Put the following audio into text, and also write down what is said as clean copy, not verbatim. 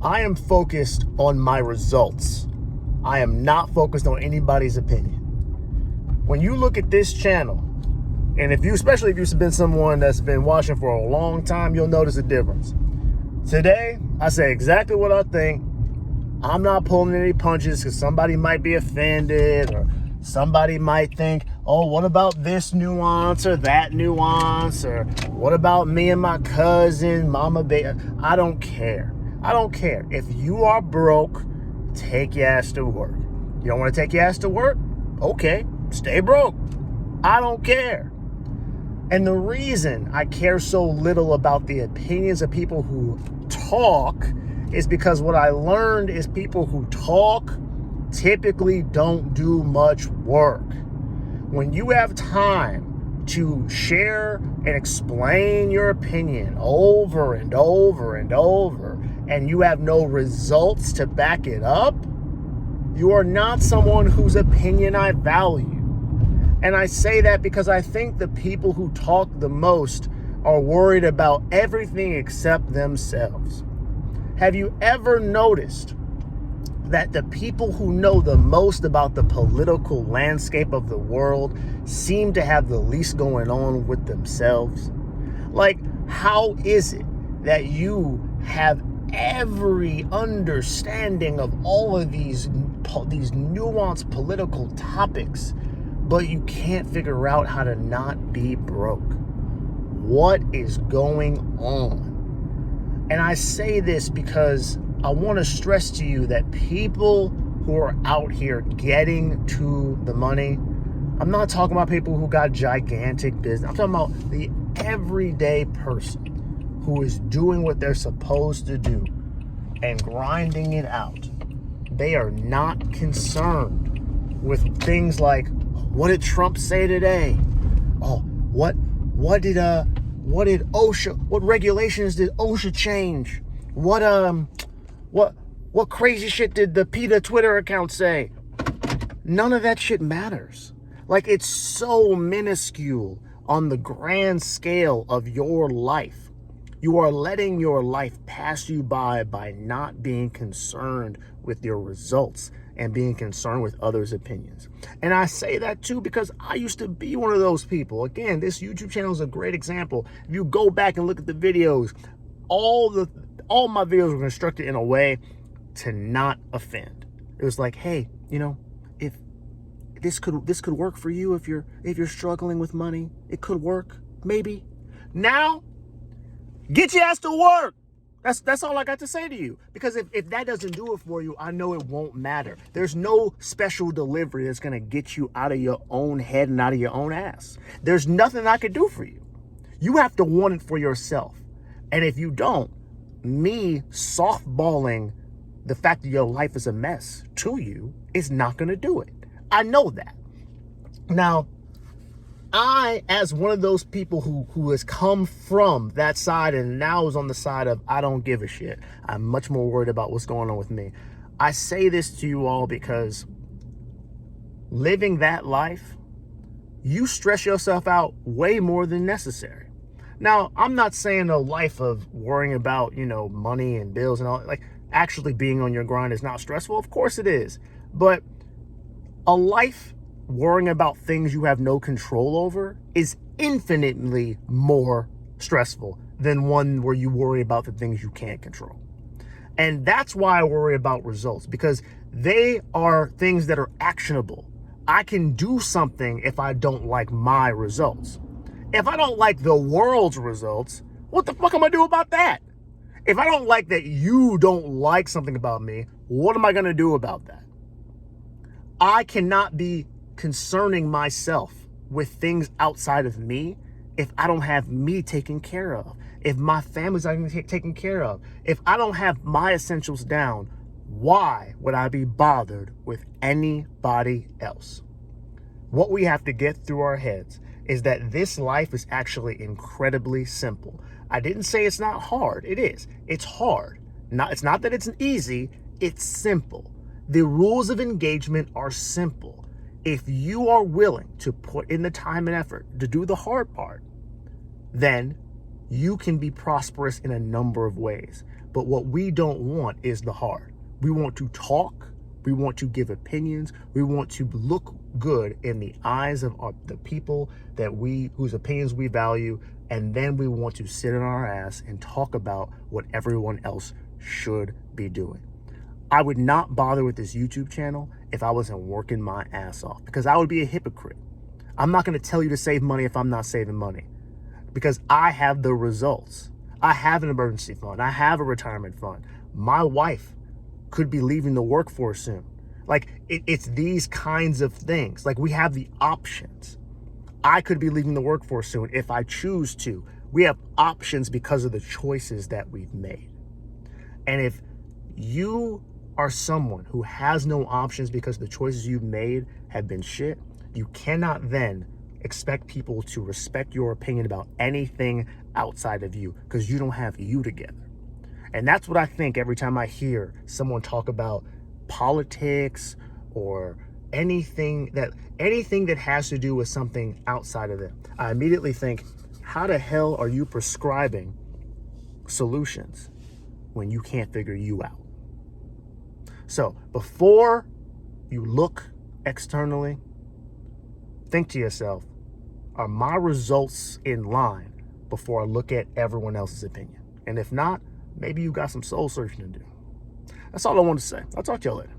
I am focused on my results. I am not focused on anybody's opinion. When you look at this channel, and especially if you've been someone that's been watching for a long time, you'll notice a difference. Today, I say exactly what I think. I'm not pulling any punches because somebody might be offended or somebody might think, oh, what about this nuance or that nuance? Or what about me and my cousin, mama, baby? I don't care. I don't care. If you are broke, take your ass to work. You don't want to take your ass to work? Okay, stay broke. I don't care. And the reason I care so little about the opinions of people who talk is because what I learned is people who talk typically don't do much work. When you have time to share and explain your opinion over and over and over, and you have no results to back it up, you are not someone whose opinion I value. And I say that because I think the people who talk the most are worried about everything except themselves. Have you ever noticed that the people who know the most about the political landscape of the world seem to have the least going on with themselves? Like, how is it that you have every understanding of all of these nuanced political topics, but you can't figure out how to not be broke? What is going on? And I say this because I want to stress to you that people who are out here getting to the money, I'm not talking about people who got gigantic business. I'm talking about the everyday person who is doing what they're supposed to do and grinding it out. They are not concerned with things like, what did Trump say today? Oh, what did OSHA, what regulations did OSHA change? What crazy shit did the PETA Twitter account say? None of that shit matters. Like, it's so minuscule on the grand scale of your life. You are letting your life pass you by not being concerned with your results and being concerned with others' opinions. And I say that too because I used to be one of those people. Again, this YouTube channel is a great example. If you go back and look at the videos, all my videos were constructed in a way to not offend. It was like, hey, if this could work for you, if you're struggling with money, it could work, maybe. Now, get your ass to work. That's all I got to say to you. Because if that doesn't do it for you, I know it won't matter. There's no special delivery that's going to get you out of your own head and out of your own ass. There's nothing I could do for you. You have to want it for yourself. And if you don't, me softballing the fact that your life is a mess to you is not going to do it. I know that. Now, I, as one of those people who has come from that side and now is on the side of I don't give a shit, I'm much more worried about what's going on with me. I say this to you all because living that life, you stress yourself out way more than necessary. Now, I'm not saying a life of worrying about, money and bills and all, like actually being on your grind is not stressful. Of course it is. But a life worrying about things you have no control over is infinitely more stressful than one where you worry about the things you can't control. And that's why I worry about results, because they are things that are actionable. I can do something if I don't like my results. If I don't like the world's results, what the fuck am I do about that? If I don't like that you don't like something about me, what am I going to do about that? I cannot be concerning myself with things outside of me if I don't have me taken care of, if my family's not taken care of, if I don't have my essentials down. Why would I be bothered with anybody else? What we have to get through our heads is that this life is actually incredibly simple. I didn't say it's not hard. It is. It's hard. It's not that it's easy. It's simple. The rules of engagement are simple. If you are willing to put in the time and effort to do the hard part, then you can be prosperous in a number of ways. But what we don't want is the hard. We want to talk. We want to give opinions. We want to look good in the eyes of the people whose opinions we value. And then we want to sit on our ass and talk about what everyone else should be doing. I would not bother with this YouTube channel if I wasn't working my ass off, because I would be a hypocrite. I'm not going to tell you to save money if I'm not saving money, because I have the results. I have an emergency fund. I have a retirement fund. My wife could be leaving the workforce soon. Like, it's these kinds of things. Like, we have the options. I could be leaving the workforce soon if I choose to. We have options because of the choices that we've made. And if you are someone who has no options because the choices you've made have been shit, you cannot then expect people to respect your opinion about anything outside of you, because you don't have you together. And that's what I think every time I hear someone talk about politics or anything that has to do with something outside of them. I immediately think, how the hell are you prescribing solutions when you can't figure you out? So before you look externally, think to yourself, are my results in line before I look at everyone else's opinion? And if not, maybe you got some soul searching to do. That's all I want to say. I'll talk to y'all later.